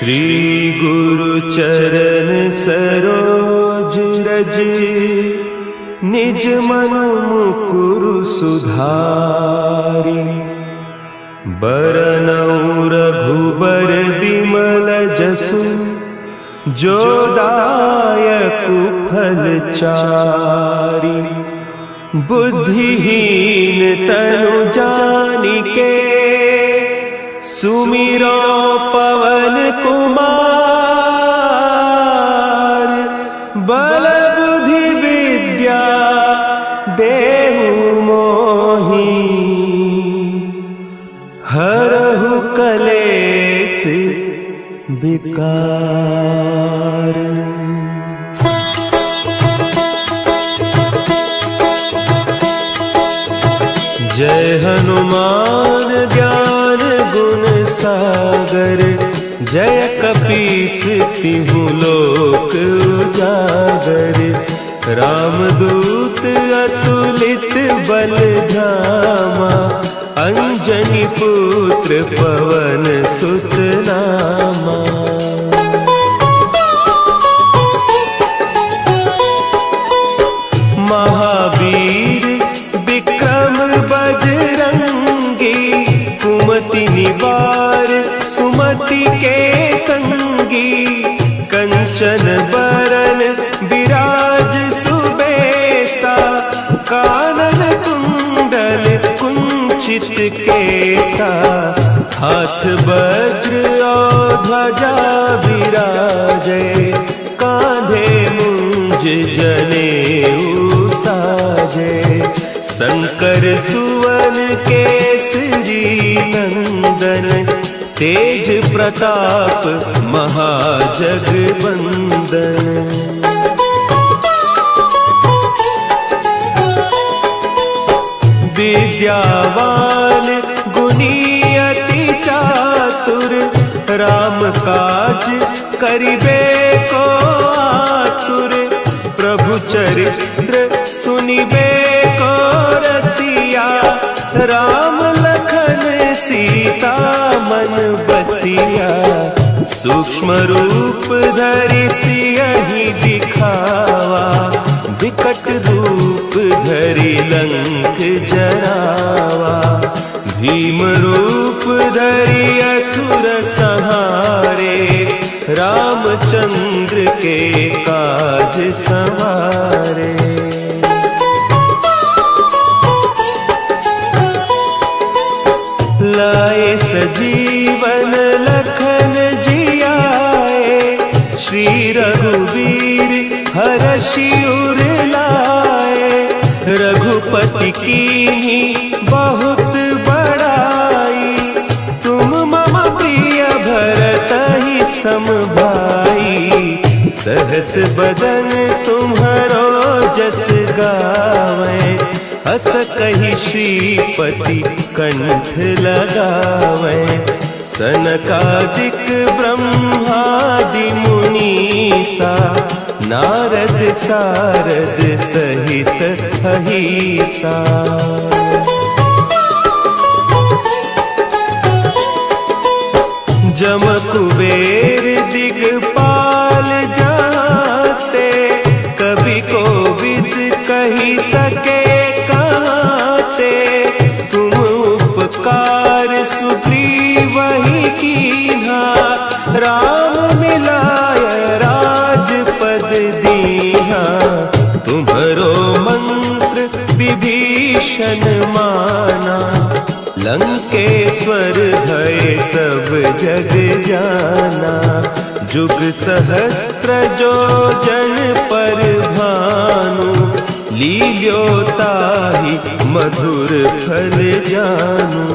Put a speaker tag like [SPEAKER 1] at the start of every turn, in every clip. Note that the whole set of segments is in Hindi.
[SPEAKER 1] श्री गुरु चरण सरोज रज, निज मन मुकुरु सुधारि। बरनउँ रघुबर बिमल जसु, जो दायकु फल चारि। बुद्धिहीन तनु जानिके, सुमिरो पवन कुमार। बल बुद्धि विद्या देहु मोहि, हरहु कलेस विकार। जय हनुमान ज्ञान गुण सागर, जय कपीस तिहु लोक उजागर। रामदूत अतुलित बल धामा, अंजनी पुत्र पवन सुत नामा। महावीर विक्रम बजरंगी, कुमति निवार सुमति के संगी। कंचन बरन विराज सुबेसा, कानन कुंडल कुंचित केसा। हाथ वज्र और ध्वजा विराजे, कांधे मुंज जनेऊ साजे। शंकर सुवन केसरी नंदन, तेज प्रताप महाजगवंदन। विद्यावान गुणी अति चातुर, राम काज करिबे को आतुर। प्रभु चरित्र सुनिबे को रसिया, राम लखन सीता मन बसिया। सूक्ष्म रूप धरि सियहि दिखावा, विकट रूप धरि लंक जरावा। भीम रूप धरि असुर संहारे, रामचंद्र के काज संवारे। लाए सजीवन लखन जियाए, श्री रघुवीर हरषि उर लाए। रघुपति कीन्ही बहुत बड़ाई, तुम मम प्रिय भरतहि सम भाई। सहस बदन तुम्हरो जस गावें, हस कहि श्रीपति कंठ लगावें। सनकादिक ब्रह्मादि मुनीसा, नारद सारद सहित अहीसा। जम कुबेर दिगपाल जाते, कवि कोविद कहि सके कहते। तुम उपकार सुग्रीवहि कीन्हा, राम मिलाय राजपद दीन्हा। तुम्हरो मंत्र विभीषण माना, लंकेश्वर भय सब जग जाना। जुग सहस्त्र जो जन पर भानु, लील्यो ताहि मधुर फल जानू।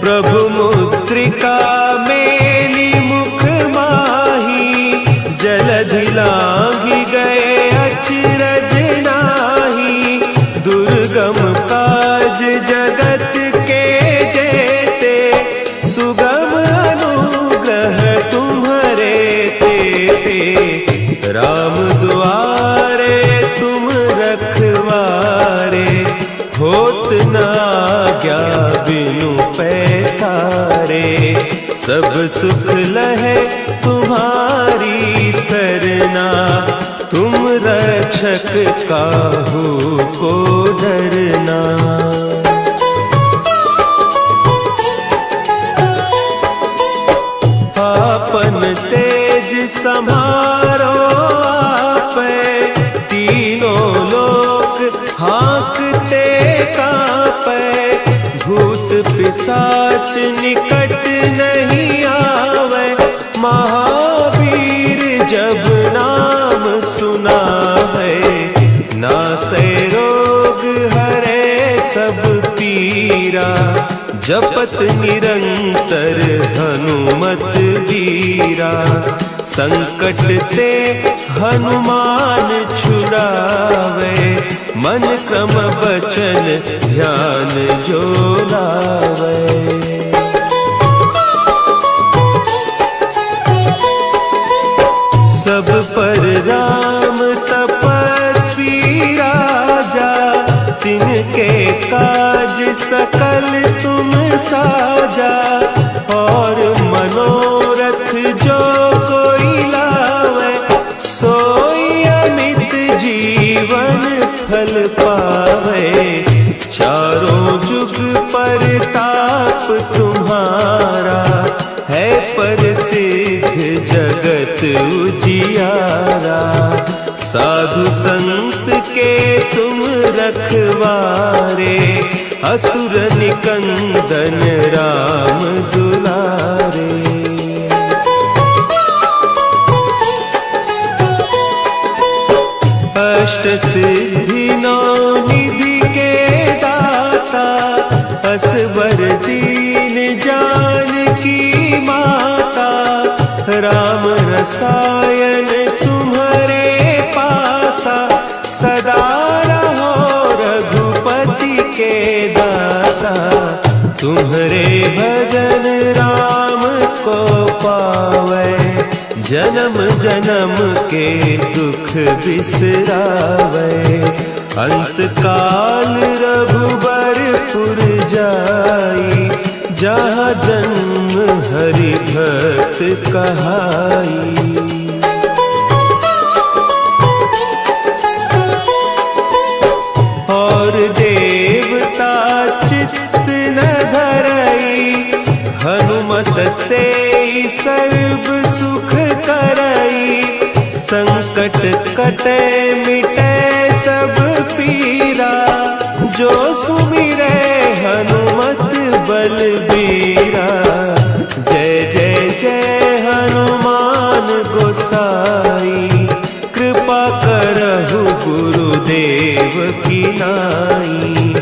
[SPEAKER 1] प्रभु मुद्रिका मेली मुख माही, जलधि लांघि गए अचरज नाही। दुर्गम काज जगत के जेते, सुगम अनुग्रह तुम्हरे तेते। राम दुआरे तुम रखवारे, होत न आज्ञा बिनु पैसारे। सब सुख लहे तुम्हारी सरना, तुम रक्षक काहू को डरना। आपन तेज सम्हारो आपे, तीनों लोक हाँकते कांपे। भूत पिशाच निकट नहीं आवे, महावीर जब नाम सुनावे। नासै रोग हरे सब पीरा, जपत निरंतर हनुमत वीरा। संकट ते हनुमान छुड़ावे, मन क्रम बचन ध्यान जो लावे। सब पर राम तपस्वी राजा, तिनके काज सकल तुम साजा। और मनोरथ जो कोई लावे, सोई अमित जीवन फल पावे। चारों जुग परताप तुम्हारा, है प्रसिद्ध जगत उजियारा। साधु संत के तुम रखवारे, असुर निकंदन राम दुलारे। अष्ट सिद्धि नौ निधि के दाता, असवर दीन जानकी माता। राम रसायन तुम्हारे पासा, सदा रहो रघुपति के दासा। तुम्हारे भजन राम को पावे, जन्म जन्म के दुख बिसरावे। अंत काल रघुबरपुर जाई, जहाँ जन्म हरि भक्त कहाई। और देवता चित्त न धरई, हनुमत से सर्व सुख करई। संकट कटे मिटे सब पीरा, जो सुमिरे हनुमत बलबीरा। जय जय जय हनुमान गोसाई, कृपा करहु गुरुदेव की नाई।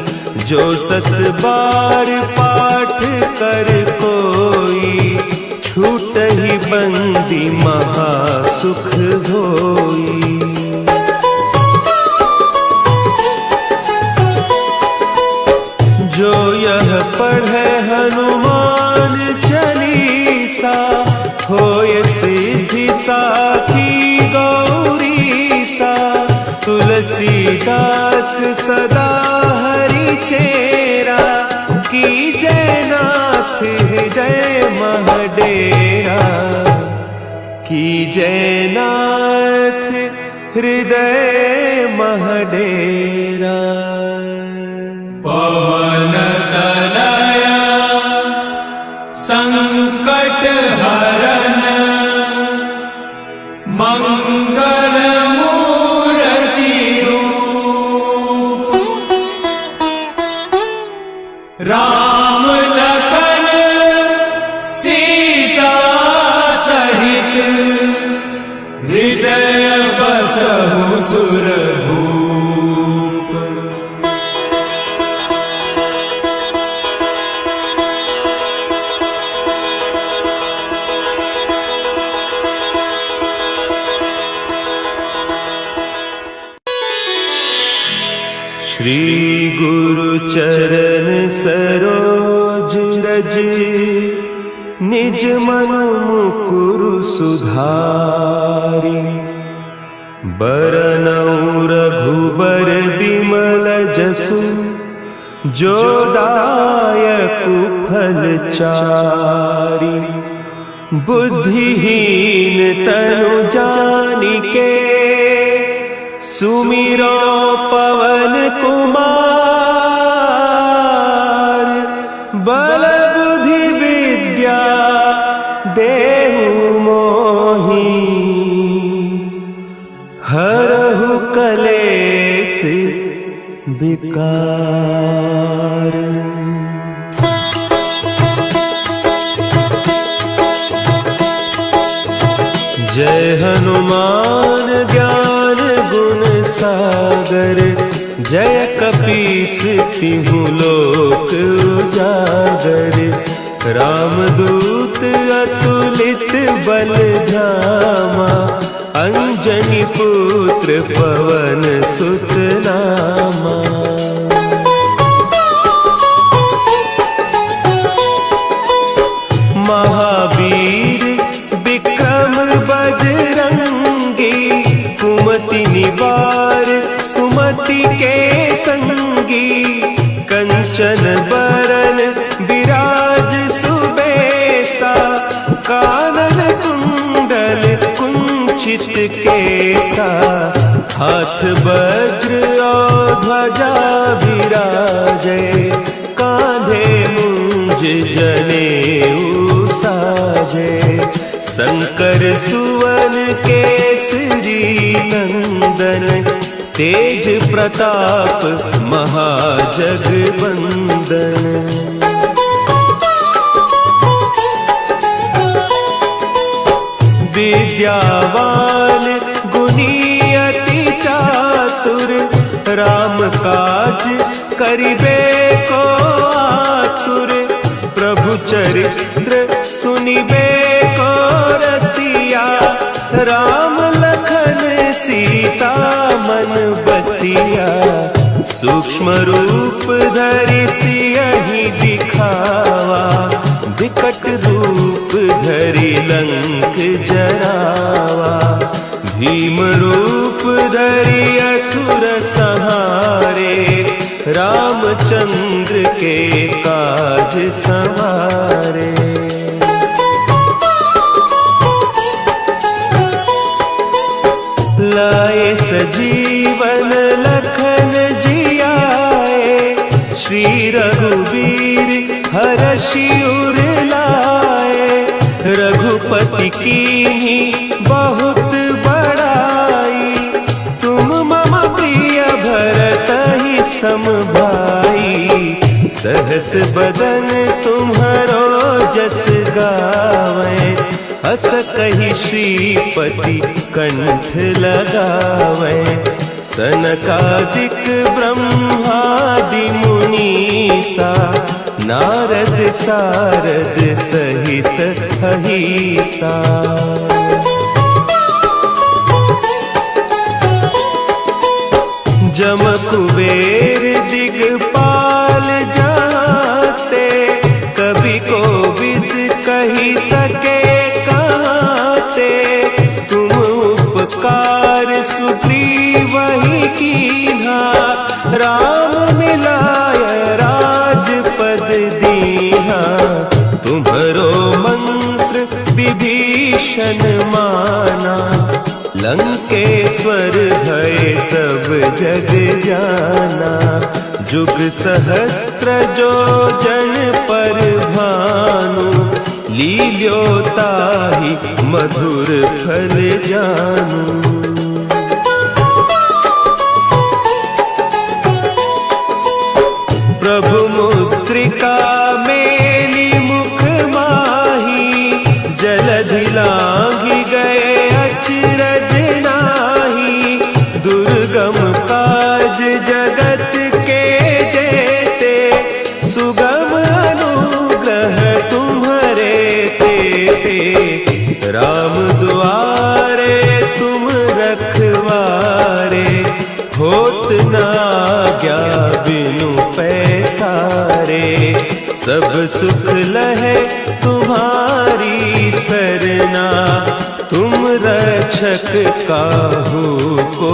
[SPEAKER 1] जो सत बार पाठ कर कोई, छूटहि बंदी महासुख होई। जो यह पढ़े हनुमान चालीसा, होय सिद्धि साखी गौरीसा। तुलसीदास सदा हरि चेरा, की जयनाथ हृदय महडेरा। की जयनाथ हृदय महडेरा।
[SPEAKER 2] पवन तनया संकट हरन, मंगल मूर्ति रूप। राम लखन सीता सहित, हृदय बसहु सुरभूप।
[SPEAKER 1] श्री गुरु चरण सरोज रज, निज मन मुकुरु सुधारि। बरनउँ रघुबर बिमल जसु, जो दायक फलचारी। बुद्धिहीन तनु जानिके सुमिरो पवन कुमार। बल बुद्धि विद्या देहु मोहि हरहु कलेस विकार। जय हनुमान ज्ञान गुण सागर। जय कपीस तिहु लोक उजागर। रामदूत अतुलित बल धामा। अंजनी पुत्र पवन सुत नामा। महावीर विक्रम बजरंगी। कुमति निवार सुमति के संगी। कंचन बरन विराज सुबेसा। कानन कुंडल कुंचित केसा। हाथ वज्र और ध्वजा विराजे। कांधे मुंज जनेऊ साजे। शंकर सुवन केसरी नंदन। तेज प्रताप महाजगवंदन। विद्यावान गुणी अति चातुर। राम काज करिबे को आतुर। प्रभु चरित्र सुनिबे को रसिया। राम लखन सीता मन बसिया। सूक्ष्म रूप धरि सियहि दिखावा। विकट रूप धरि लंक जरावा। भीम रूप धरि असुर संहारे। रामचंद्र के काज संवारे। लाए सजीवन लखन जियाए। श्री रघुवीर हरषि उर लाए। रघुपति कीन्ही बहुत बड़ाई। तुम मम प्रिय भरतहि सम भाई। सहस बदन तुम्हरो जस गावें। अस कहि श्रीपति कंठ लगावें। सनकादिक ब्रह्मादि मुनीसा। नारद सारद सहित अहीसा। जम कुबेर दिगपाल जाते। कवि कोविद कही सके कहते। तुम उपकार सुग्रीवहि कीन्हा। राम मिलाय राजपद दीन्हा। तुम्हरो मंत्र विभीषण माना। लंकेश्वर भय सब जग जाना। जुग सहस्त्र जो जन पर भानु। लील्योताहि मधुर फल जानू। प्रभु मुद्रिका मेली मुख माही। जलधि लांघि गए अचरज नाही। दुर्गम काज जगत के जेते। सुगम अनुग्रह तुम्हरे तेते। राम दुआरे तुम रखवारे। होत न आज्ञा बिनु पैसारे। सब सुख लहे तुम्हारी सरना। तुम रक्षक काहू को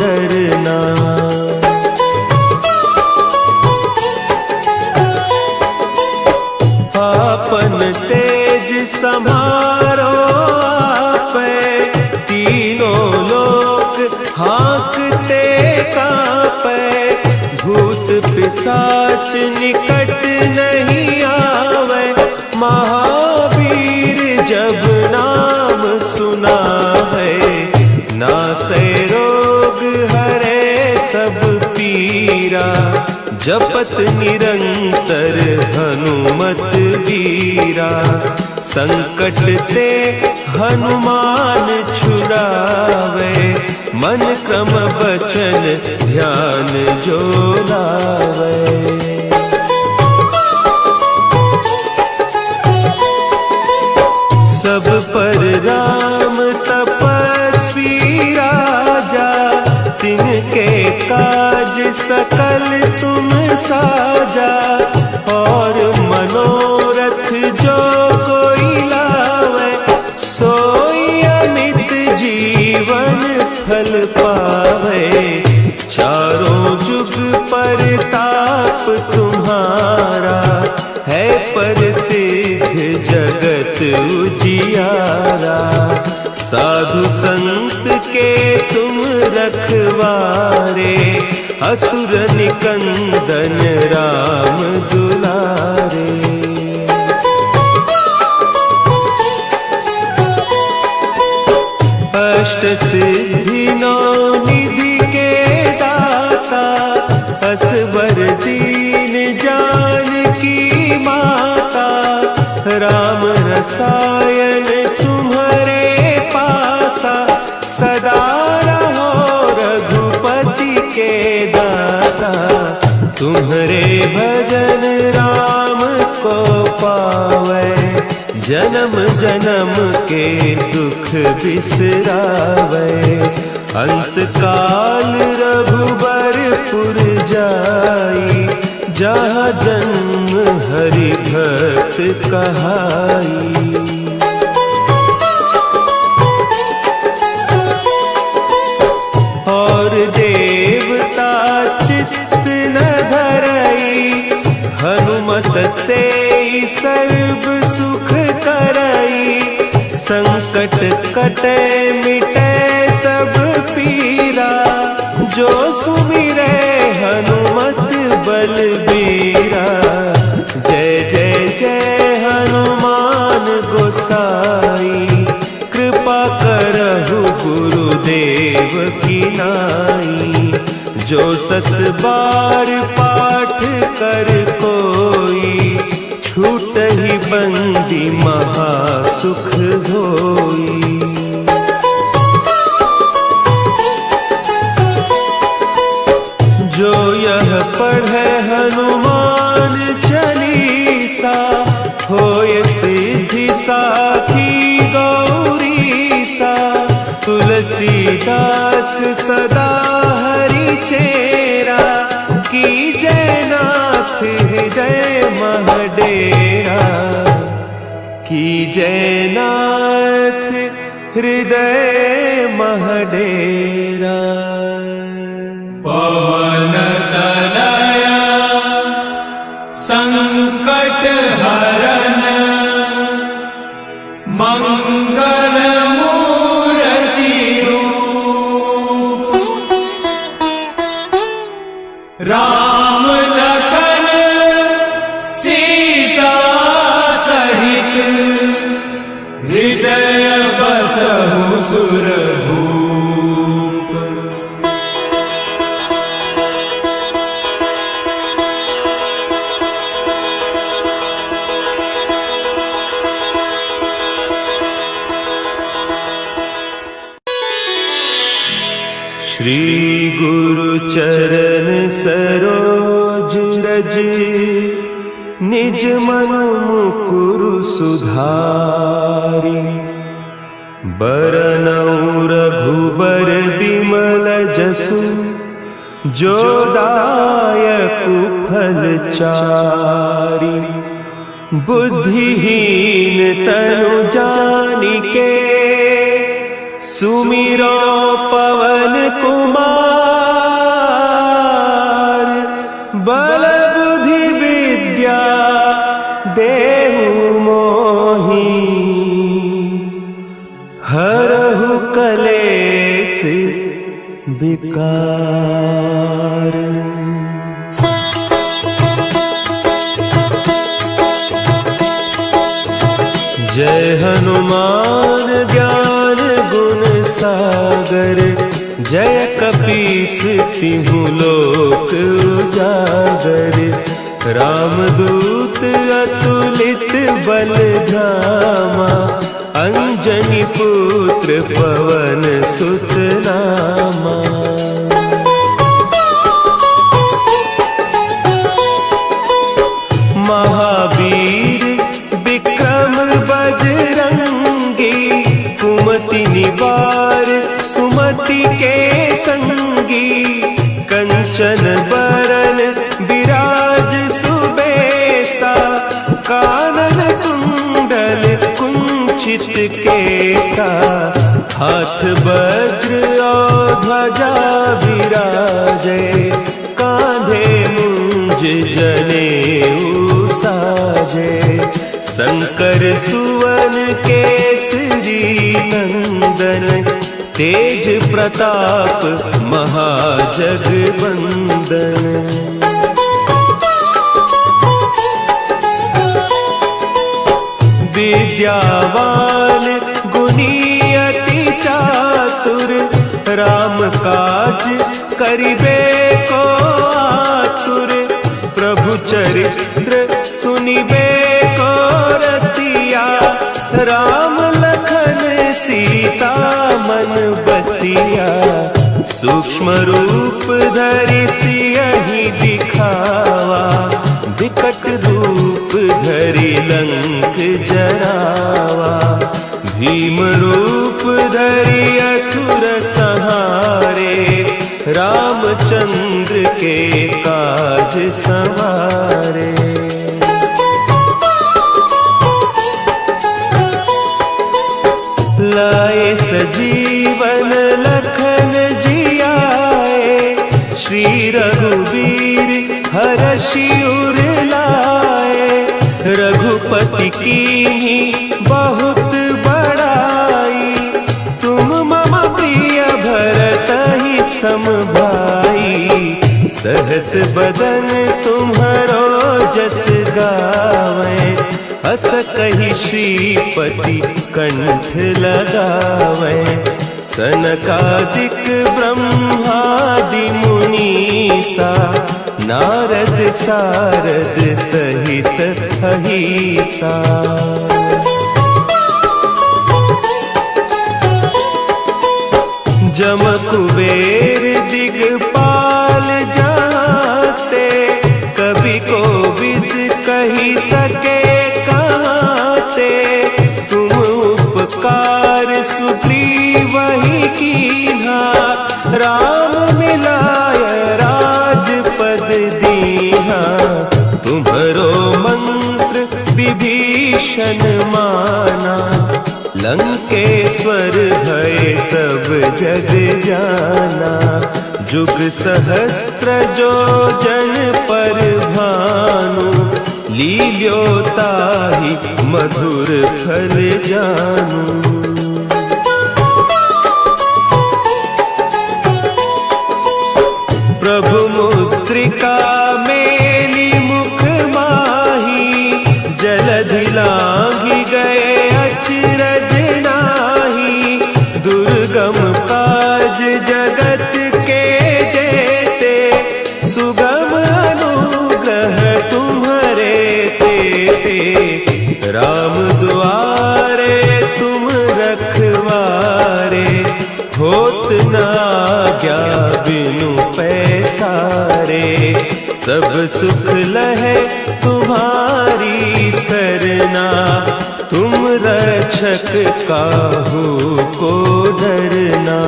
[SPEAKER 1] डरना। तेज समारो आपे, तीनों लोक हाँकते कांपे। भूत पिशाच निकट नहीं आवे, महावीर जब नाम सुना है। नासे रोग हरे सब पीरा, जपत निरंतर हनुमत वीरा। संकट ते हनुमान छुड़ावे, मन क्रम बचन ध्यान जो लावे। सब पर राम तपस्वी राजा, तिनके काज सकल तुम साजा। और मनोरथ जो कोई लावे, सोई अमित जीवन फल पावे। चारों जुग परताप तुम्हारा, है प्रसिद्ध जगत उजियारा। साधु संत के तुम रखवारे, असुर निकंदन राम दुलारे। अष्ट सिद्धि नौ निधि के दाता, असवर दीन जानकी माता। राम रसायन तुम्हारे पासा, सदा रहो रघुपति के दासा। तुम्हारे भजन राम को पावे, जन्म जन्म के दुख बिसरावे। अंत काल रघुबरपुर जाई, जहाँ जन्म हरि भक्त कहाई। और देवता चित्त न धरई, हनुमत से सर्व सुख करई। संकट कटे मिटे सब पीरा, जो सुमिरे हनुमत बलबीरा। जय जय जय हनुमान गोसाई, कृपा करहु गुरुदेव की नाई। जो सत बार पाठ कर कोई, छूटहि बंदी महासुख होई। जो यह पढ़े हनुमान चालीसा, होय सिद्धि साखी गौरीसा। तुलसीदास सदा हरि चेरा, की जयनाथ हृदय महडेरा। की जयनाथ हृदय महडेरा।
[SPEAKER 2] पवन तनया संकट हरन, मंगल मूर्ति रूप। राम लखन सीता सहित, हृदय बसहु सुरभूप।
[SPEAKER 1] श्री गुरु चरण सरोज रज, निज मन मुकुरु सुधारि। बरनउँ रघुबर बिमल जसु, जो दायकु फल चारि। बुद्धिहीन तनु जानिके, सुमिरो पवन कुमार। बल बुद्धि विद्या देहु मोहि, विकार। जय हनुमान ज्ञान गुण सागर, जय कपीस तिहु लोक उजागर। रामदूत अतुलित बल धामा, अंजनी पुत्र पवन सुत नामा। महावीर विक्रम बजरंगी, कुमति निवार सुमति के संगी। कंचन बरन विराज सुबेसा, कानन कुंडल कुंचित केसा। हाथ वज्र और ध्वजा विराजे, कांधे मुंज जनेऊ साजे। शंकर सुवन केसरी नंदन, तेज प्रताप महाजगवंदन। विद्यावान गुणी अति चातुर, राम काज करिबे को आतुर। प्रभु चरित्र सुनिबे को रसिया, राम लखन सीता मन बसिया। सूक्ष्म रूप धरि सियहि दिखावा, विकट रूप धरि लंक जरावा। भीम रूप धरि असुर संहारे, रामचंद्र के काज संवारे। लाए सजीवन लखन जियाए, श्री रघुवीर हरषि उर लाए। रघुपति कीन्ही बहुत बड़ाई, तुम मम प्रिय भरतहि सम भाई। सहस बदन तुम्हरो जस गावें, हस कहि श्रीपति कंठ लगावें। सनकादिक ब्रह्मादि मुनीसा, नारद सारद सहित अहीसा। जम कुबेर दिगपाल जाते, कवि कोविद कही सके कहते। तुम उपकार सुग्रीवहि कीन्हा, राम मिलाय राजपद दीन्हा। तुम्हरो मंत्र विभीषण माना, लंकेश्वर भय सब जग जाना। जुग सहस्त्र जो जन पर भानु, लील्योताहि मधुर फल जानू। प्रभु मुद्रिका मेली मुख माही, जलधि लांघि गए अचरज नाही। दुर्गम काज जगत के जेते, सुगम अनुग्रह तुम्हरे तेते। राम दुआरे तुम रखवारे, होत न आज्ञा बिनु पैसारे। सब सुख लहे तुम्हारी सरना, तुम रक्षक काहू को डरना।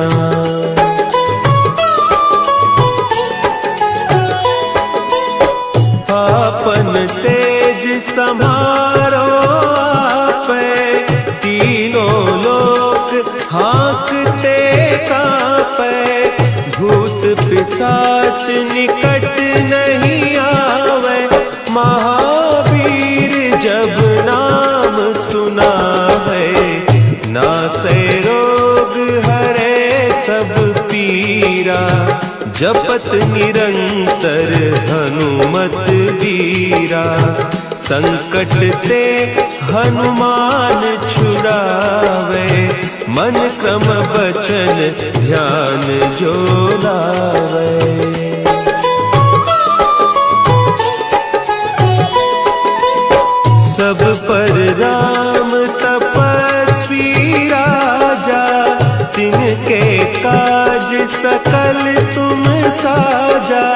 [SPEAKER 1] आपन तेज समारो आपे, तीनों लोक हाँकते कांपे। भूत पिशाच निकट नहीं आवे, महावीर जब नाम सुना है। नासै रोग हरे सब पीरा, जपत निरंतर हनुमत वीरा। संकट ते हनुमान छुड़ावे, मन क्रम बचन ध्यान जो लावे। सब पर राम तपस्वी राजा, तिनके काज सकल तुम साजा।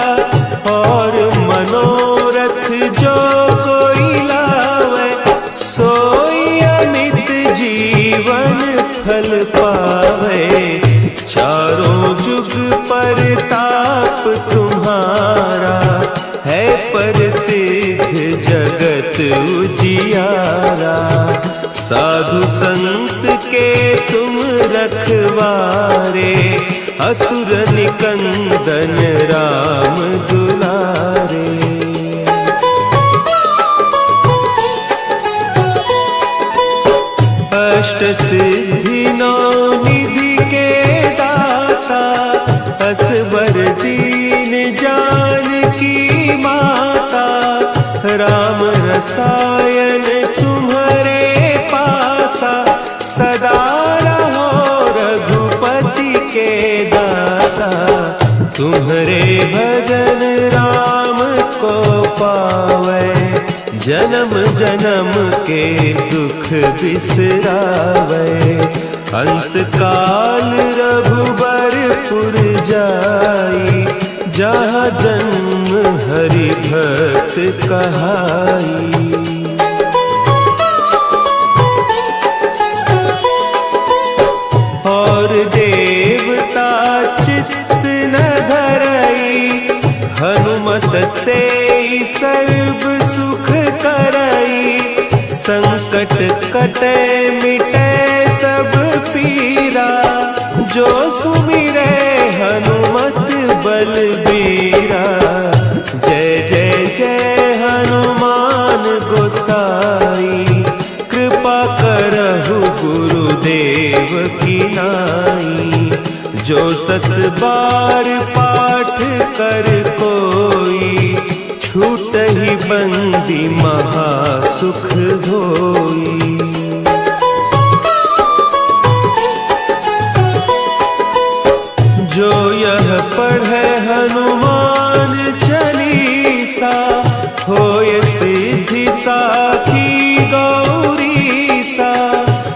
[SPEAKER 1] और मनोरथ जो कोई लावे, सोई अमित जीवन फल पावे। चारों जुग परताप तुम्हारा, है प्रसिद्ध जगत उजियारा। साधु संत के तुम रखवारे, असुर निकंदन राम दुलारे। अष्ट सिद्धि नौ निधि के दाता, असवर दीन जानकी माता। राम रसायन तुम्हारे पासा, सदा रहो रघुपति के दासा। तुम्हारे भजन राम को पावे, जन्म जन्म के दुख बिसरावे। अंत काल रघुबरपुर जाई, जहाँ जन्म हरि भक्त कहाई। और देवता चित्त न धरई, हनुमत से सर्व सुख करई। संकट कटे मिटे सब पीरा, जो सुमिरे हनुमत बलबीरा। जय जय जय हनुमान गोसाई, कृपा करहु गुरुदेव की नाई। जो सत बार पाठ कर कोई, छूटहि बंदी महासुख होई। जो यह पढ़े हनुमान चालीसा, होय सिद्धि साखी गौरीसा।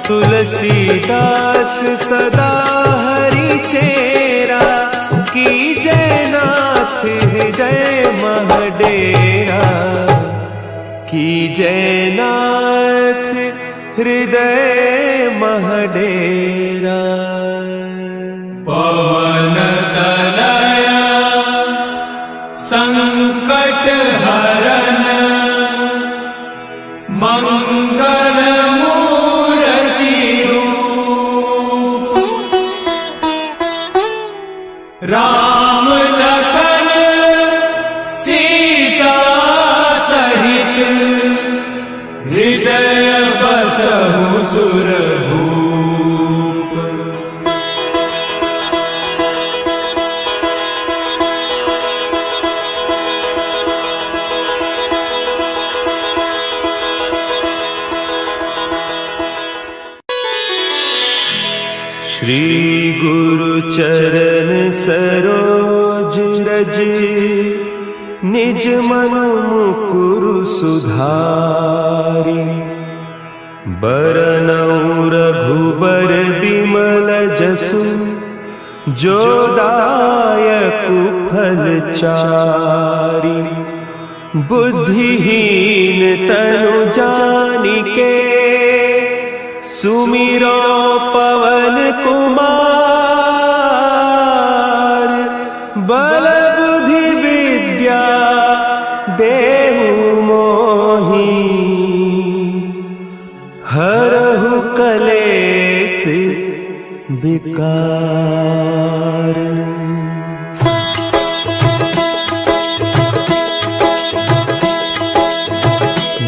[SPEAKER 1] तुलसीदास सदा हरि चेरा, कीजय नाथ हृदय महडेरा। कीजय नाथ हृदय महडेरा।
[SPEAKER 2] पवन तनया संकट हरन, मंगल मूर्ति रूप। राम लखन सीता सहित, हृदय बसहु सुरभूप।
[SPEAKER 1] श्री गुरु चरण सरोज रज, निज मन मुकुरु सुधारि। बरनउँ रघुबर बिमल जसु, जो दायकु फल चारि। बुद्धिहीन तनु जानिके, सुमिरो पवन कुमार। बल बुद्धि विद्या देहु मोहि, हरहु कलेस विकार।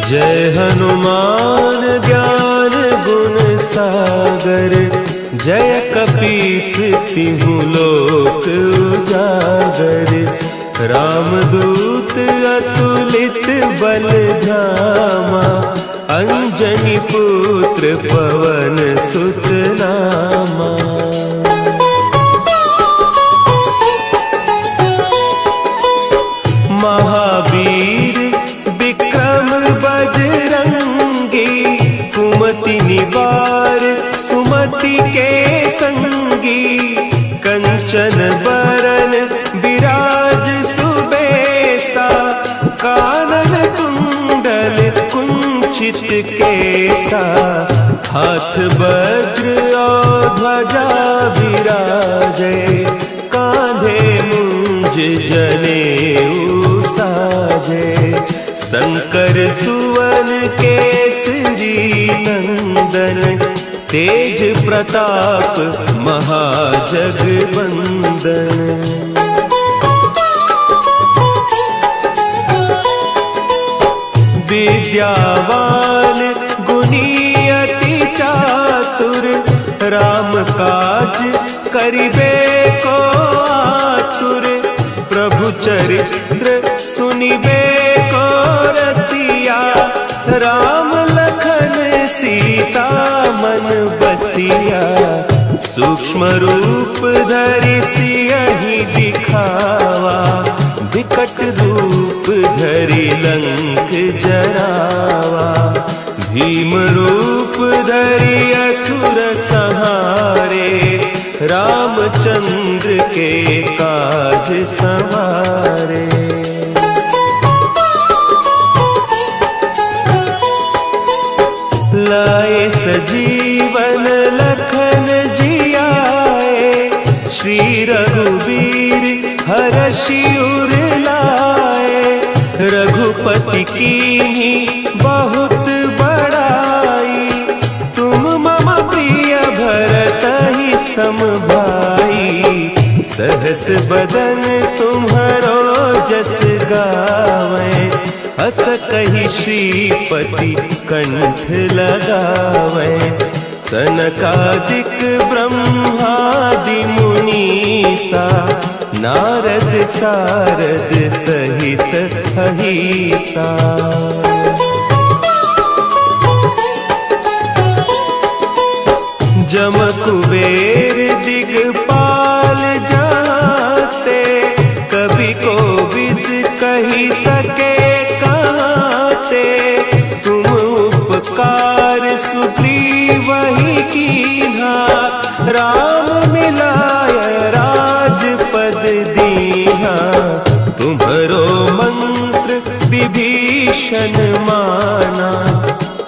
[SPEAKER 1] जय हनुमान ज्ञान गुण सागर, जय कपीस तिहु लोक उजागर, रामदूत अतुलित बल धामा, अंजनी पुत्र पवन सुत नामा। महावीर विक्रम बजरंगी, कुमति निवार सुमति के संगी, कंचन बरन विराज सुबेसा, कानन कुंडल कुंचित केसा, हाथ वज्र और ध्वजा विराजे, कांधे मुंज जनेऊ साजे, शंकर सुवन केसरी नंदन, तेज प्रताप महाजगवंदन। विद्यावान गुणी अति चातुर, राम काज करिबे को आतुर, प्रभु चरित्र सुनिबे को रसिया, राम लखन सीता मन बसिया, सूक्ष्म रूप धरि सियहि दिखावा, विकट रूप धरि लंक जरावा, भीम रूप धरि असुर संहारे, रामचंद्र के काज संवारे। लाए सजीवन लखन जियाए, श्री रघुवीर हरषि उर लाए, रघुपति कीन्ही बहुत बड़ाई, तुम मम प्रिय भरतहि सम भाई, सहस बदन तुम्हरो जस गावें, अस कहि श्रीपति कंठ लगावें, सनकादिक ब्रह्मादि मुनीसा, नारद सारद सहित अहीसा। जम कुबेर दिगपाल जाते, कवि कोविद कही सके कहते, तुम उपकार सुग्रीवहि कीन्हा, राम मिलाय राजपद दीन्हा, तुम्हरो मंत्र विभीषण माना,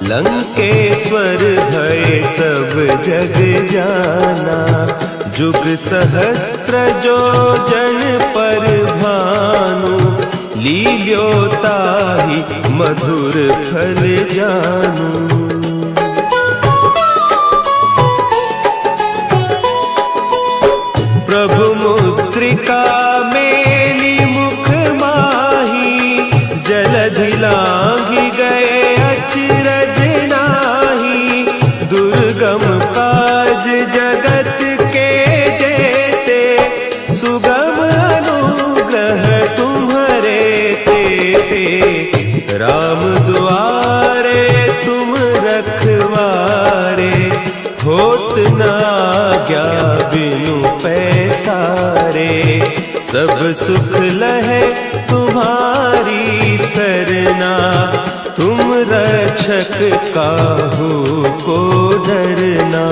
[SPEAKER 1] लंकेश्वर भय सब जग जाना, जुग सहस्त्र जो जन पर भानु, लील्योताहि मधुर फल जानू। प्रभु मुद्रिका मेली मुख माही, जलधि लांघि गए अचरज नाही, दुर्गम काज जगत के जेते, सुगम अनुग्रह तुम्हरे तेते, राम दुआरे तुम रखवारे, होत न आज्ञा बिनु पैसारे, सब सुख लहे तुम्हारी सरना, तुम रक्षक काहू को डरना।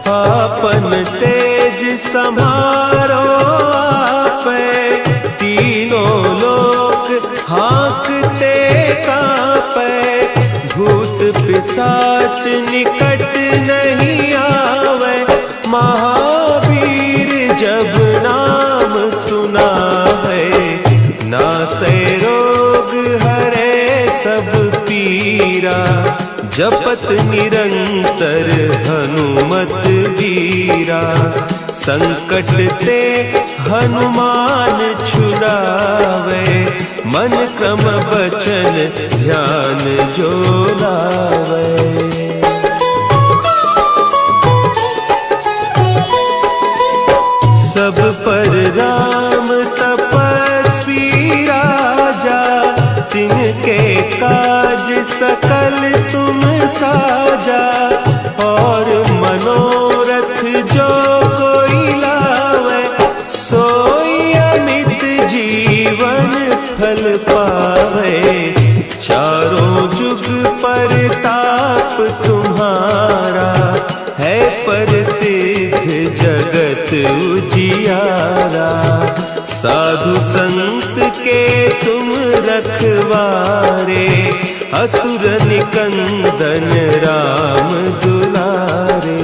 [SPEAKER 1] आपन तेज संभारो आपे, तीनों लोक हाँकते कांपे, भूत पिशाच निकट नहीं आवे, महावीर जब नाम सुना है, नासै रोग हरे सब पीरा, जपत निरंतर हनुमत वीरा, संकट ते हनुमान छुड़ावे, मन क्रम बचन ध्यान जो लावे। सब पर राम तपस्वी राजा, तिनके काज सकल तुम साजा। और मनोरथ जो कोई लावे, सोई अमित जीवन फल पावे। चारों जुग परताप तुम्हारा, है प्रसिद्ध जगत उजियारा। साधु संत के तुम रखवारे, असुर निकंदन राम दुलारे।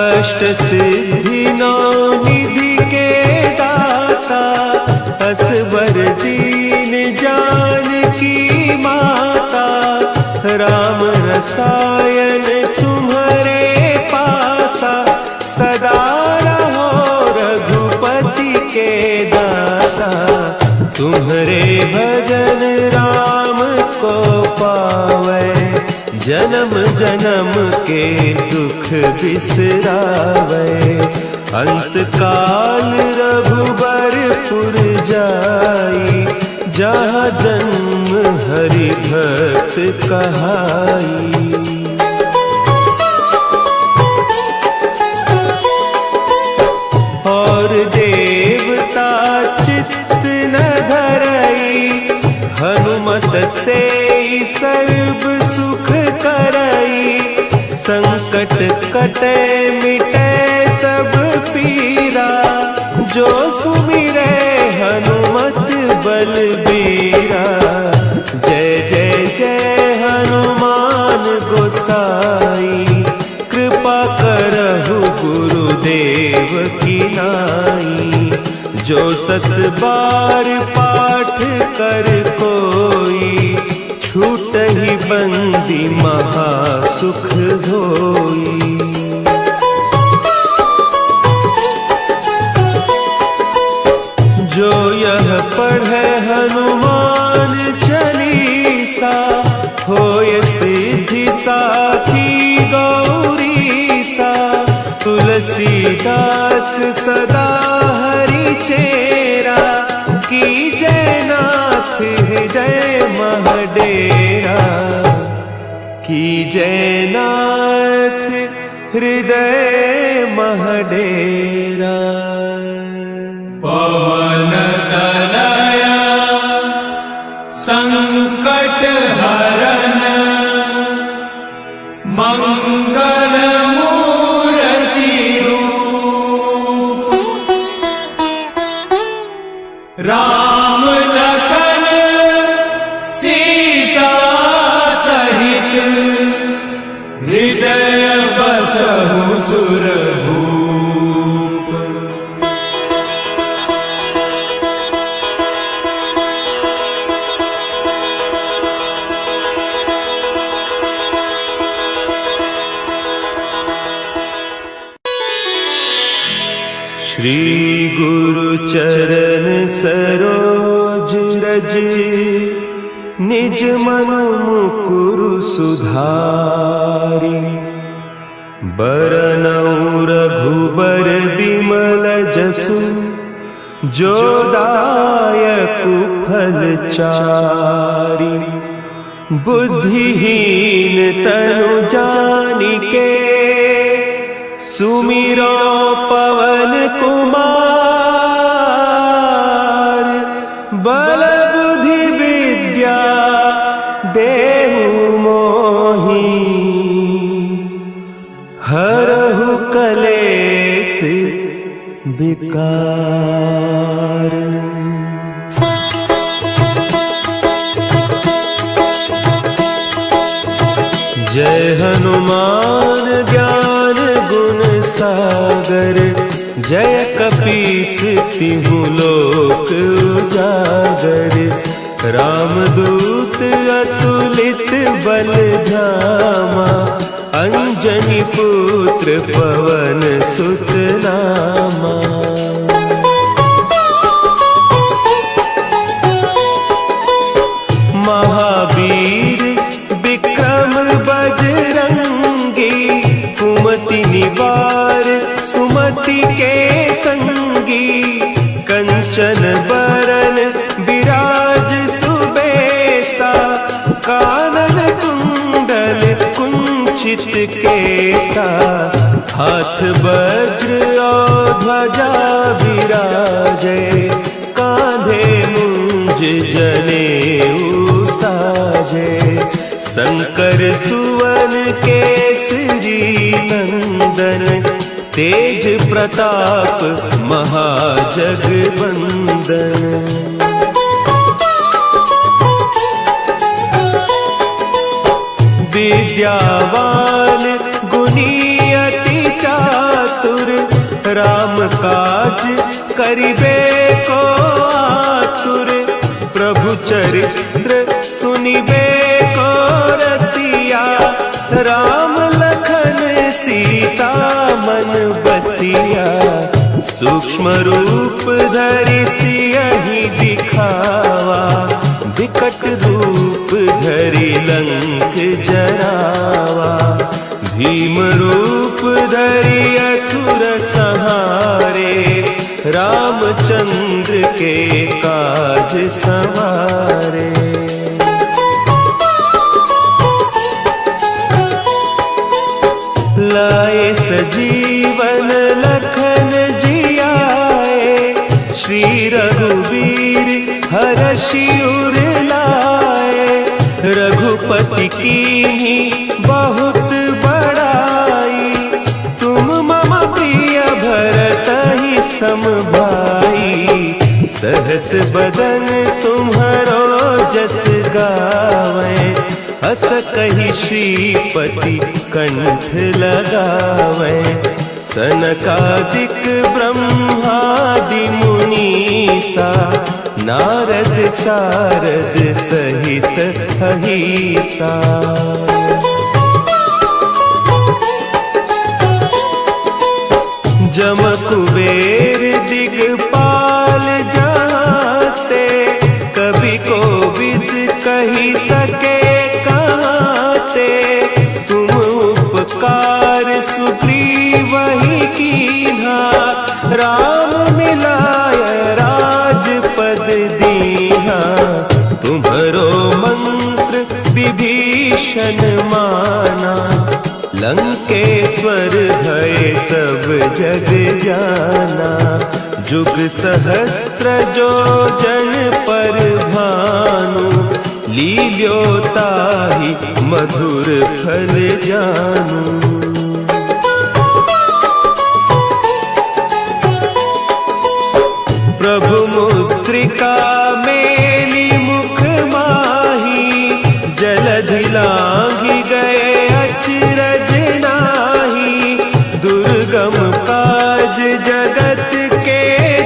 [SPEAKER 1] अष्ट सिद्धि नौ निधि के दाता, असवर दीन जानकी माता। राम रसायन तुम्हारे पासा, सदा रहो रघुपति के दासा। तुम्हारे भजन राम को पावे, जन्म जन्म के दुख बिसरावे। अंत काल रघुबरपुर जाई, जहाँ जन्म हरि भक्त कहाई। और देवता चित्त न धरई, हनुमत से सर्व सुख करई। संकट कटे मिटे सब पीरा, जो सुमिरे हनुमत बलबीरा। जय जय जय हनुमान गोसाई, कृपा करहु गुरुदेव की नाई। जो सत बार पाठ कर कोई, छूटहि बंदी महा सुख होई। जो यह पढ़े हनुमान चालीसा, होय सिद्धि साखी गौरीसा। तुलसीदास सदा हरि चेरा, कीजय नाथ हृदय महडेरा। कीजय नाथ हृदय महडेरा।
[SPEAKER 2] पवन तनया संकट हरन, मंगल मूर्ति रूप। राम लखन सीता सहित, हृदय बसहु सुरभूप।
[SPEAKER 1] श्री गुरु चरण सरोज रज, निज मन मुकुरु सुधारि। बरनउँ रघुबर बिमल जसु, जो दायकु फल चारि। बुद्धिहीन तनु जानिके, सुमिरो पवन कुमार। बल बुद्धि विद्या देहु मोहि, हरहु कलेस विकार। जय हनुमान ज्ञान गुण सागर, जय कपीस तिहु लोक उजागर। रामदूत अतुलित बल धामा, अंजनी पुत्र पवन सुत नामा। परिवार सुमति के संगी, कंचन बरन विराज सुबेसा, कानन कुंडल कुंचित केसा, हाथ वज्र और ध्वजा विराजे, कांधे मुंज जनेऊ साजे, शंकर सुवन केसरी नंदन, तेज प्रताप महाजगवंदन। विद्यावान गुणी अति चातुर, राम काज करिबे को आतुर, प्रभु चरित्र सुनिबे को रसिया, राम लखन सीता मन बसिया, सूक्ष्म रूप धरि सियहि दिखावा, विकट रूप धरि लंक जरावा, भीम रूप धरि असुर संहारे, रामचंद्र के काज संवारे। लाए सजीवन लखन जियाए, श्री रघुवीर हरषि उर लाए, रघुपति कीन्ही बहुत बड़ाई, तुम मम प्रिय भरतहि सम भाई, सहस बदन तुम्हरो जस गावें, हस कहि श्रीपति कंठ लगावें, सनकादिक ब्रह्मादि मुनीसा, नारद सारद सहित अहीसा। जम कुबेर दिगपाल जाते, कवि कोविद कही सके कहते, तुम उपकार सुग्रीव ही कीन्हा, राम मिलाय राजपद दीन्हा, तुम्हरो मंत्र विभीषण माना, लंकेश्वर भय सब जग जाना, जुग सहस्त्र जो जन पर भानु, लील्योताहि मधुर फल जानू। प्रभु मुद्रिका मेली मुख माही, जलधि लांघि गए अचरज नाही, दुर्गम काज जगत के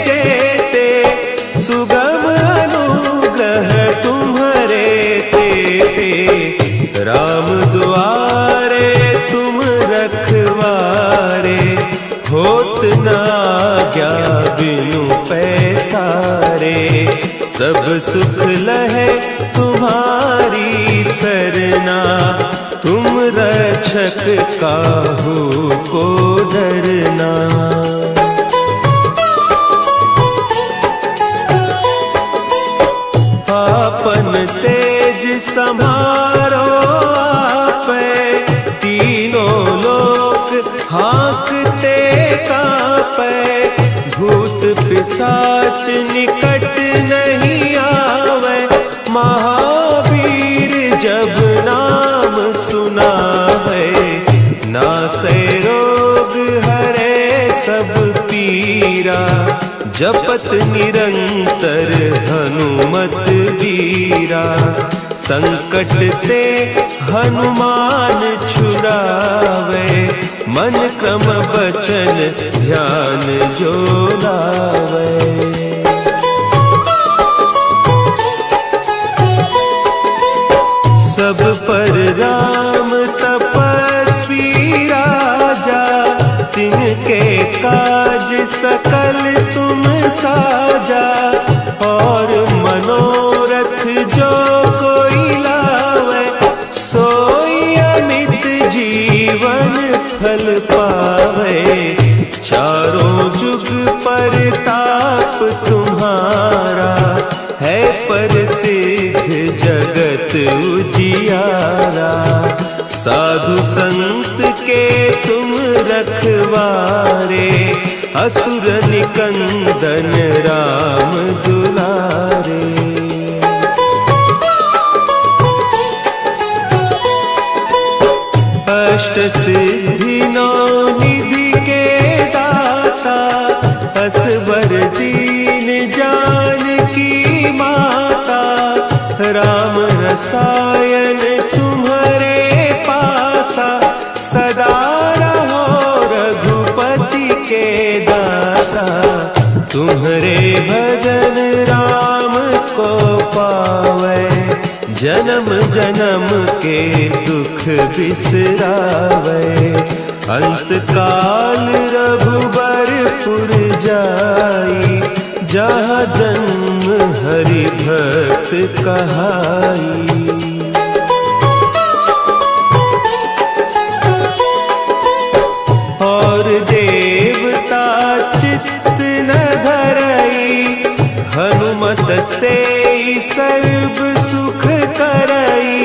[SPEAKER 1] जेते, सुगम अनुग्रह तुम्हरे तेते, राम दुआरे तुम रखवारे, होत न आज्ञा बिनु पैसारे, सब सुख लहे तुम्हारी सरना, तुम रक्षक काहू को डरना। आपन तेज संभारो आपे, तीनों लोक हाँकते कापे, भूत पिशाच निकट नहीं आवे, महावीर जब नाम सुना है, नासै रोग हरे सब पीरा, जपत निरंतर हनुमत वीरा, संकट ते हनुमान छुड़ावे, मन क्रम बचन ध्यान जो लावे। सब पर राम तपस्वी राजा, तिनके काज सकल तुम साजा, और मनोरथ जो कोई लावे, सोई अमित जीवन फल पावे। चारों जुग परताप तुम्हारा है प्रसिद्ध जगत उजियारा। साधु संत के तुम रखवारे असुर निकंदन राम दुलारे। अष्ट सिद्धि नौ निधि के दाता असवर दीन जानकी माता। राम रसायन तुम्हारे पासा सदा रहो रघुपति के दासा। तुम्हारे भजन राम को पावे जन्म जन्म के दुख बिसरावे। अंत काल रघुबरपुर जाई जहाँ जन्म हरि भक्त कहाई। और देवता चित्त न धरई हनुमत से सर्व सुख करई।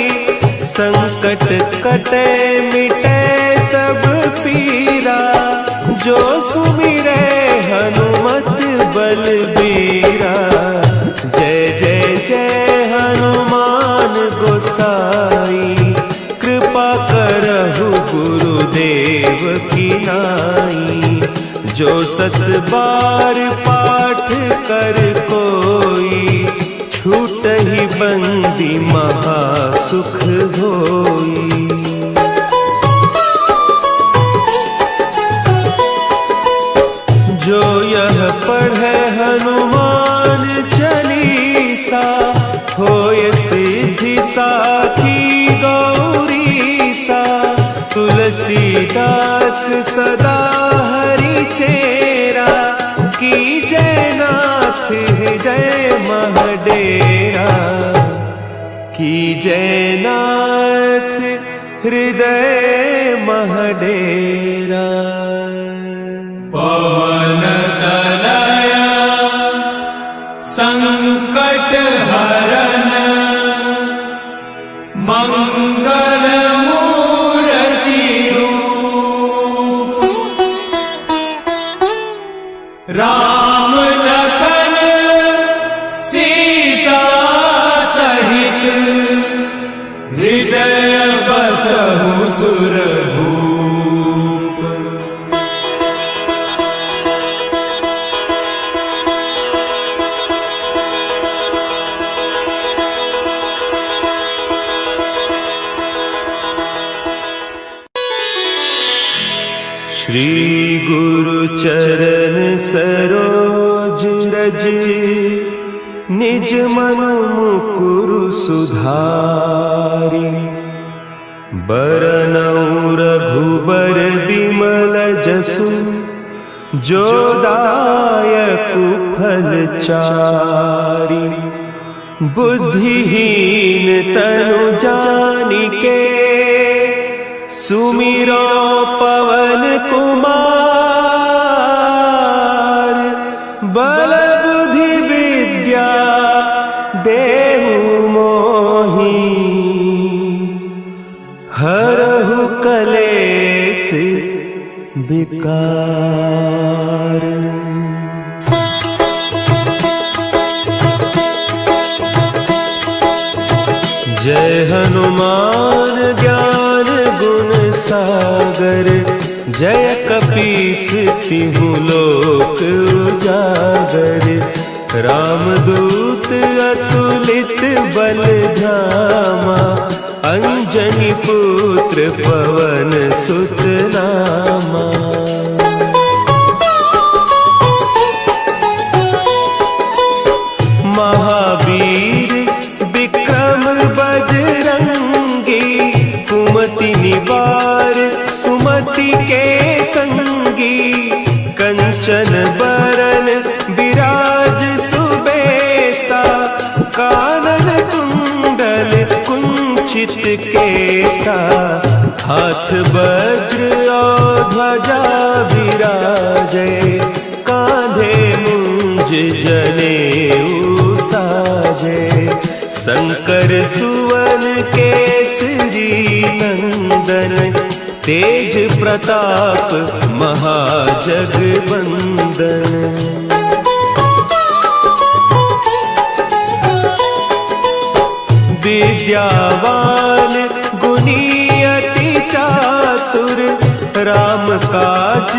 [SPEAKER 1] संकट कटे मिटे सब पीरा जो सुमिरे हनुमत बलबीरा। जय जय जय हनुमान गोसाई कृपा करहु गुरुदेव की नाई। जो सत बार पाठ कर कोई छूट ही बंदी महासुख होई। जो यह पढ़े हनुमान चालीसा होय सिद्धि साखी गौरीसा। तुलसीदास सदा हरि चेरा की जयनाथ हृदय महडेरा। की जयनाथ हृदय महडेरा।
[SPEAKER 2] पवन तनया संकट हरन मंगल मूर्ति रूप। राम लखन सीता सहित हृदय बसहु सुरभूप।
[SPEAKER 1] श्री गुरु चरण सरोज रज निज मन मुकुरु सुधारि। बरनउँ रघुबर बिमल जसु जो दायकु फल चारि। बुद्धिहीन तनु जानिके सुमिरो पवन कुमार। बल बुद्धि विद्या देहु मोहि हरहु कलेस विकार। जय हनुमान ज्ञान गुण सागर। जय कपीस तिहु लोक उजागर। रामदूत अतुलित बल धामा। अंजनी पुत्र पवन सुत नामा। महावीर विक्रम बजरंगी। कुमति निवार सुमति के संगी। कंचन बरन विराज सुबेसा। कानन कुंडल कुंचित केसा। हाथ वज्र और ध्वजा विराजे, कांधे मुंज जनेऊ साजे। शंकर सुवन केसरी नंदन, तेज प्रताप महाजगबंदन। विद्यावान गुणी अति चातुर, राम काज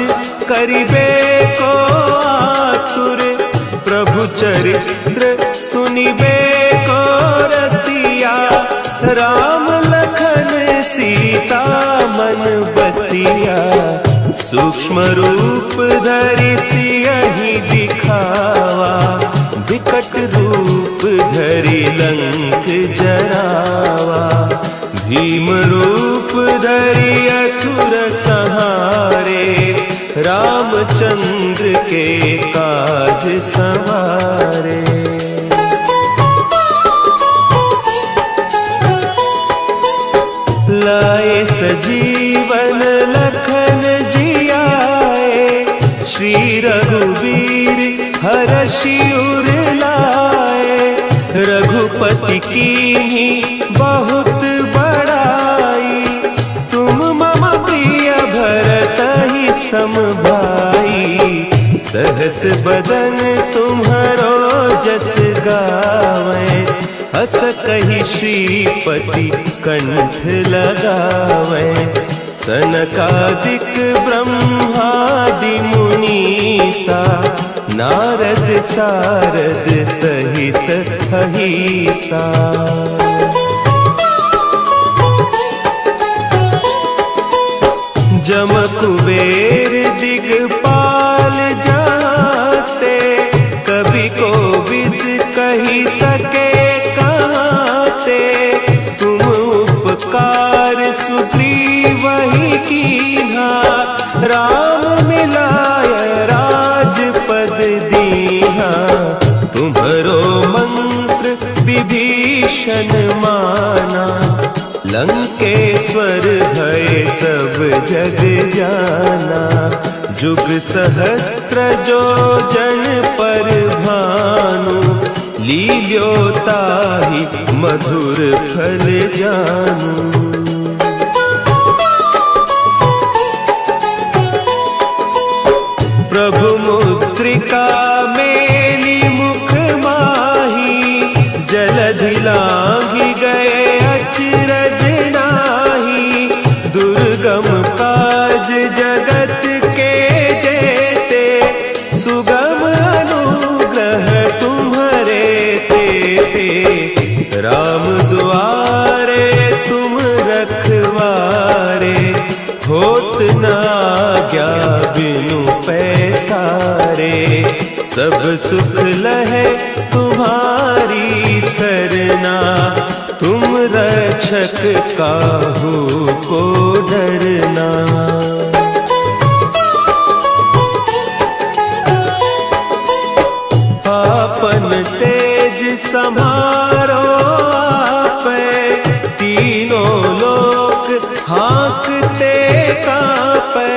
[SPEAKER 1] करिबे को आतुर। प्रभु चरित्र सुनिबे को रसिया, राम लखन सीता मन बसिया। सूक्ष्म रूप धरि सियहि दिखावा, विकट रूप धरि लंक जरावा। भीम रूप धरि असुर संहारे, रामचंद्र के काज संवारे। लाए सजीवन लखन जियाए, श्री रघुवीर हरषि उर लाए। रघुपति कीन्ही बहुत बड़ाई, तुम मम प्रिय भरतहि सम भाई। सहस बदन तुम्हरो जस गावें, हस कहि श्रीपति कंठ लगावें। सनकादिक ब्रह्मादि मुनीसा, नारद सारद सहित अहीसा। जम कुबेर दिगपाल जाते, कवि कोविद कहि सके कहते। तुम उपकार सुग्रीवहि कीन्हा, राम मिलाय राजपद दीन्हा। तुम्हरो मंत्र विभीषण माना, लंकेश्वर भय सब जग जाना। जुग सहस्त्र जो जन पर भानु, लील्योताहि मधुर फल जानू। प्रभु मुद्रिका मेली मुख माही, जलधि लांघि गए अचरज नाही। दुर्गम काज जगत के जेते, सुगम अनुग्रह तुम्हरे तेते। राम दुआरे तुम रखवारे, होत न आज्ञा बिनु पैसारे। सब सुख लहे तुम्हारी सरना, तुम रक्षक काहू को डरना। आपन तेज समारो आपे, तीनों लोक हाँकते कांपे।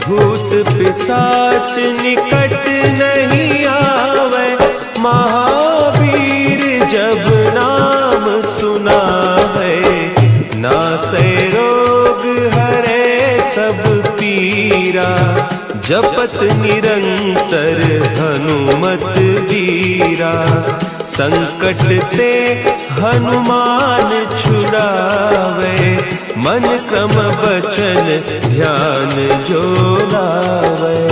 [SPEAKER 1] भूत पिशाच निकट नहीं आवे, महावीर जब नाम सुना है। नासै रोग हरे सब पीरा, जपत निरंतर हनुमत वीरा। संकट ते हनुमान छुड़ावे, मन क्रम बचन ध्यान जो लावे।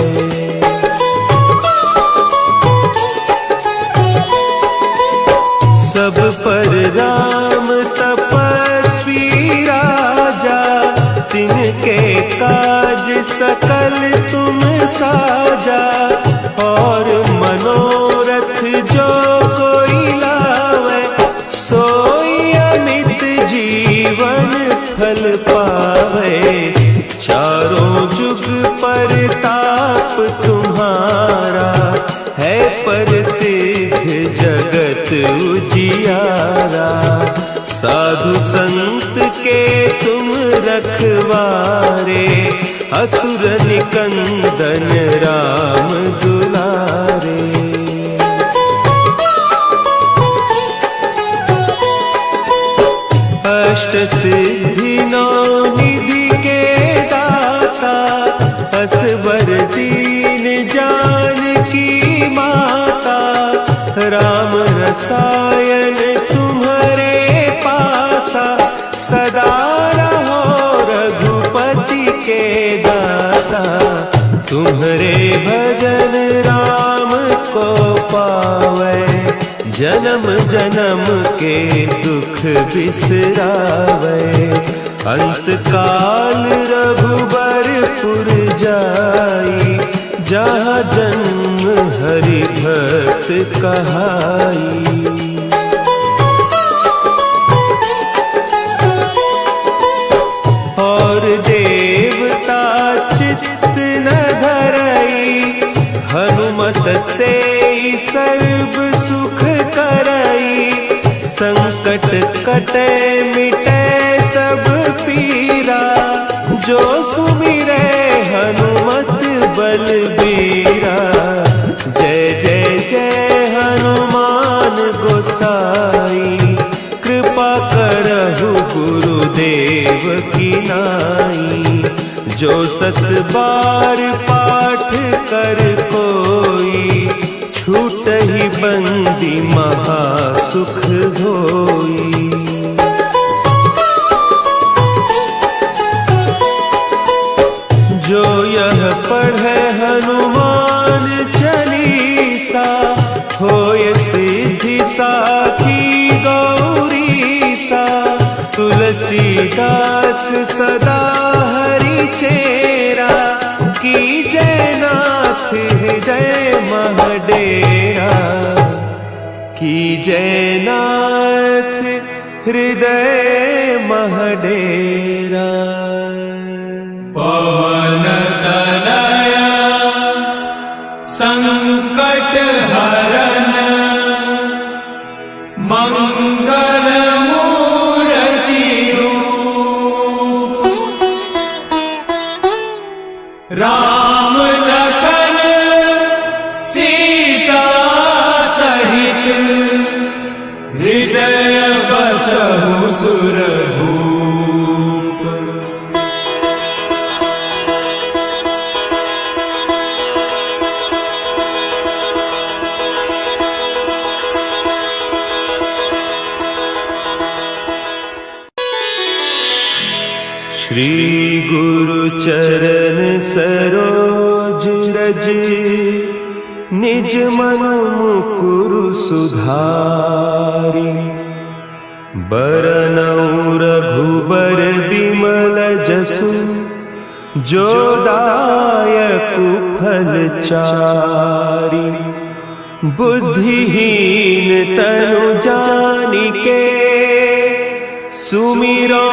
[SPEAKER 1] सब पर राम तपस्वी राजा, तिनके काज सकल तुम साजा। और मनोरथ जो कोई लावे, सोई अमित जीवन फल पावे। चारों जुग परताप तुम्हारा, है प्रसिद्ध जगत उजियारा। साधु संत के तुम रखवारे, असुर निकंदन राम दुलारे। अष्ट सिद्धि नौ निधि के दाता, असवर दीन जानकी माता। राम रसायन तुम्हारे पासा, सदा रहो रघुपति के दासा। तुम्हारे भजन राम को पावे, जन्म जन्म के दुख बिसरावे। अंत काल रघुबरपुर जाई, जहाँ जन्म हरि भक्त कहाई। और देवता चित्त न धरई, हनुमत से सर्व सुख करई। संकट कटे मिटे सब पीरा, जो सुमिरे हनुमत बलबीरा। जय जय जय हनुमान गोसाई, कृपा करहु गुरुदेव की नाई। जो सत बार पाठ कर कोई, छूटहि बंदी महा सुख होई। जो यह पढ़े हनुमान चालीसा, होय सिद्धि साखी गौरीसा। तुलसीदास सदा हरि चेरा, कीजय नाथ हृदय महडेरा। कीजय नाथ हृदय महडेरा।
[SPEAKER 2] पवन तनया संकट हरन, मंगल मूर्ति रूप। राम लखन सीता सहित, हृदय बसहु सुरभूप।
[SPEAKER 1] श्री गुरु चरण सरोज रज, निज मन मुकुरु सुधारि। बरनउँ रघुबर बिमल जसु, जो दायकु फल चारि। बुद्धिहीन तनु जानिके, सुमिरो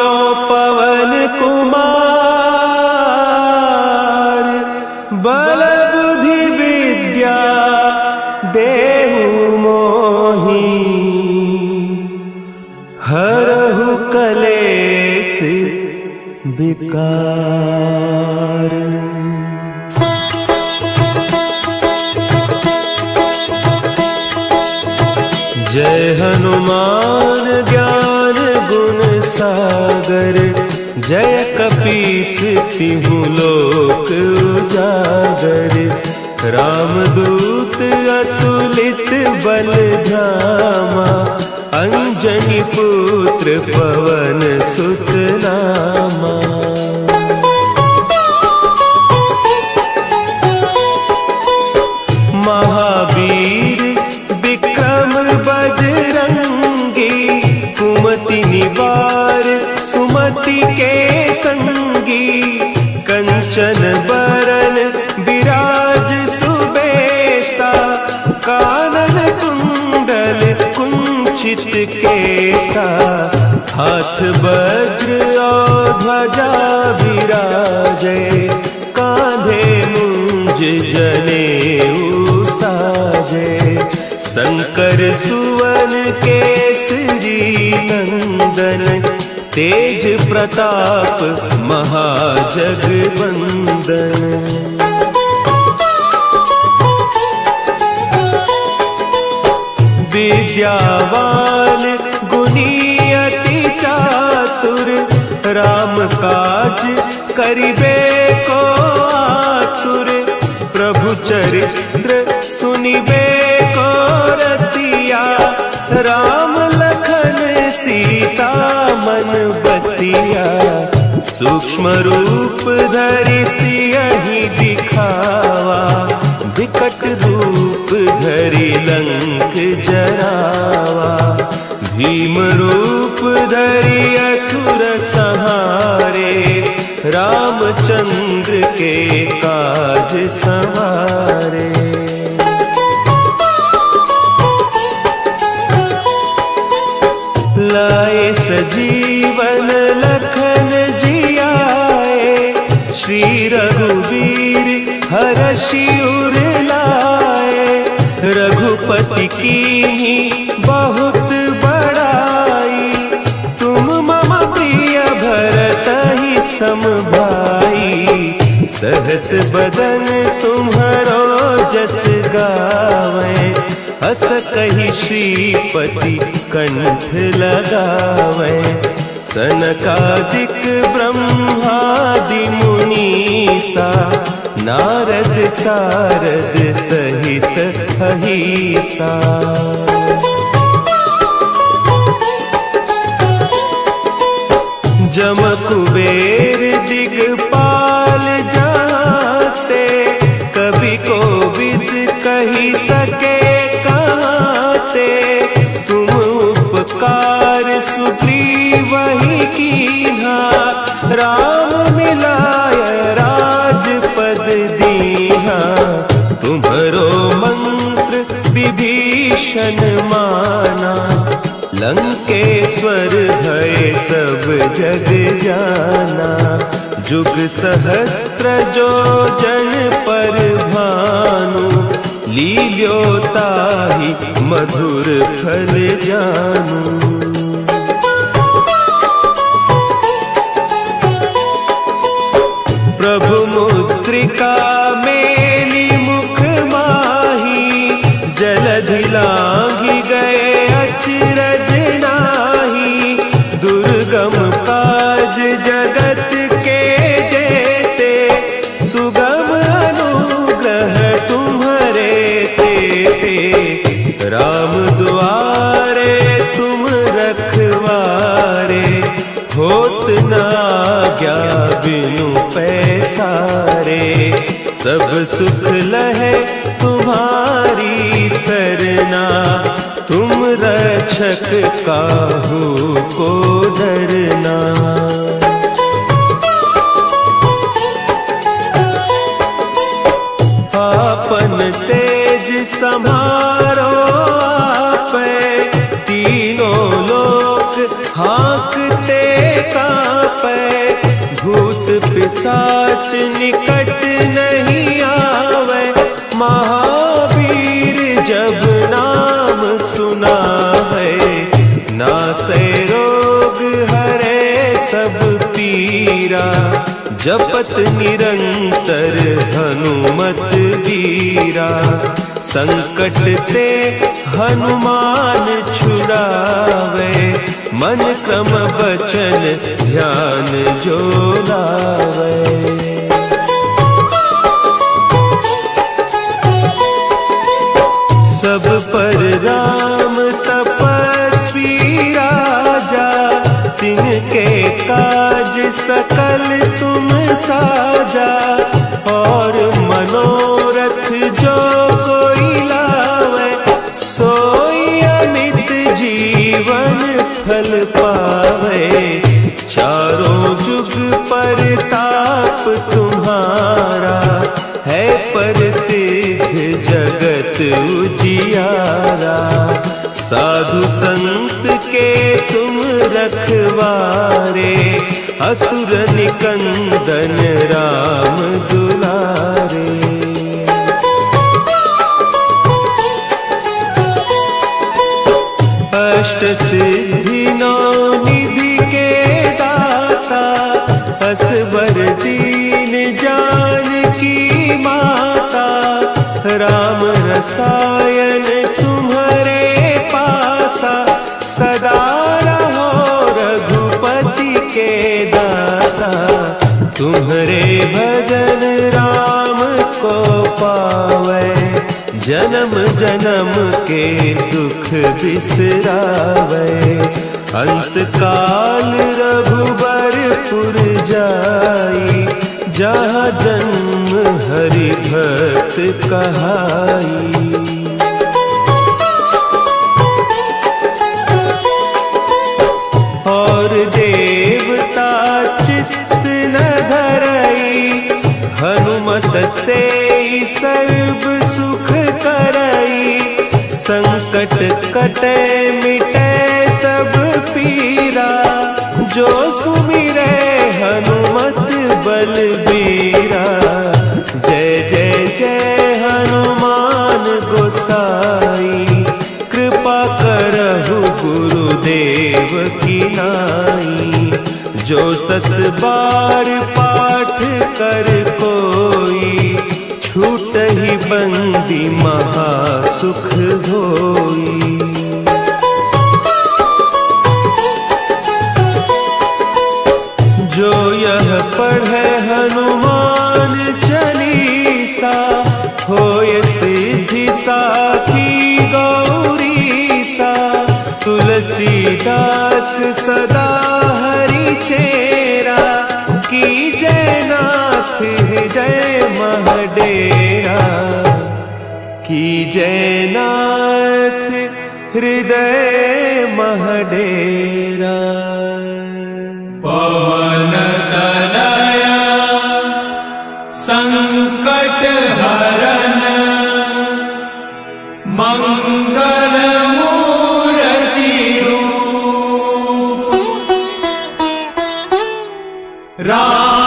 [SPEAKER 1] पवन कुमार। बल बुद्धि विद्या देहु मोहि, हरहु कलेस विकार। जय हनुमान ज्ञान गुण सागर, जय कपीस तिहु लोक उजागर। रामदूत अतुलित बल धामा, अंजनी पुत्र पवन सुत नामा। महावीर विक्रम बजरंगी, कुमति निवार सुमति के संगी। कंचन बरन विराज सुबेसा, कानन कुंडल कुंचित केसा। हाथ वज्र और ध्वजा विराजे, कांधे मुंज जनेऊ साजे। शंकर सुवन केसरी नंदन, तेज प्रताप महाजगबंदन। विद्यावान गुणी अति चातुर, राम काज करिबे को आतुर। प्रभु चरित्र सुनिबे को रसिया, राम लखन सीता मन बसिया। सूक्ष्म रूप धरि सियहि दिखावा, विकट रूप धरि लंक जरावा। भीम रूप धरि असुर संहारे, रामचंद्र के काज संवारे। लाए सजीवन लखन जियाए, श्री रघुवीर हरषि उर लाए। रघुपति कीन्ही बहुत बड़ाई, तुम मम प्रिय भरतहि सम भाई। सहस बदन तुम्हरो जस गावें, हस कहि श्रीपति कंठ लगावें। सनकादिक ब्रह्मादि मुनीसा, नारद सारद सहित अहीसा। जम कुबेर दिगपाल जाते, कवि कोविद कही सके कहते। तुम उपकार सुग्रीवहि कीन्हा, राम मिलाय राजपद दीन्हा। तुम्हरो मंत्र विभीषण माना, लंकेश्वर भय सब जग जाना। जुग सहस्त्र जो जन पर भानु, लील्योताहि मधुर फल जानू। प्रभु मुद्रिका मेली मुख माही, जलधि लांघि गए अचरज नाही। दुर्गम काज जगत के जेते, सुगम अनुग्रह तुम्हरे तेते। राम दुआरे तुम रखवारे, होत न आज्ञा बिनु पैसारे। सब सुख लहे तुम्हारी सरना, तुम रक्षक काहू को डरना। आपन तेज समारो आपै, तीनों लोक हाँकते कांपै। भूत पिशाच निकट नहीं आवे, महावीर जब नाम सुनावे। नासै रोग हरे सब पीरा, जपत निरंतर हनुमत वीरा। संकट ते हनुमान छुड़ावे, मन क्रम बचन ध्यान जो लावे। सब पर राम तपस्वी राजा, तिनके काज सकल तुम साजा। और मनोरथ जो कोई लावे, सोई अमित जीवन फल पावे। चारों जुग परताप तुम्हारा, है प्रसिद्ध जगत उजियारा। साधु संत के तुम रखवारे, असुर निकंदन राम दुलारे। अष्ट सिद्धि नौ निधि के रसायन तुम्हारे पासा, सदा रहो रघुपति के दासा। तुम्हारे भजन राम को पावे, जन्म जन्म के दुख बिसरावे। अंत काल रघुबरपुर जाई, जहाँ जन्म हरि भक्त कहाई। और देवता चित्त न धरई, हनुमत से सर्व सुख करई। संकट कटे मिटे सब पीरा, जो सुमिरे हनुमत बलबीरा। जय जय जय हनुमान गोसाई, कृपा करहु गुरुदेव की नाई। जो सत बार पाठ कर कोई, छूटहि बंदी महासुख होई। जो यह पढ़े हनुमान चालीसा, होय सिद्धि साखी गौरीसा। तुलसीदास सदा हरि चेरा, की जय नाथ हृदय महडेरा। की जय नाथ हृदय महडेरा।
[SPEAKER 2] पवन तनया संकट हरन, मंगल मूर्ति रूप। राम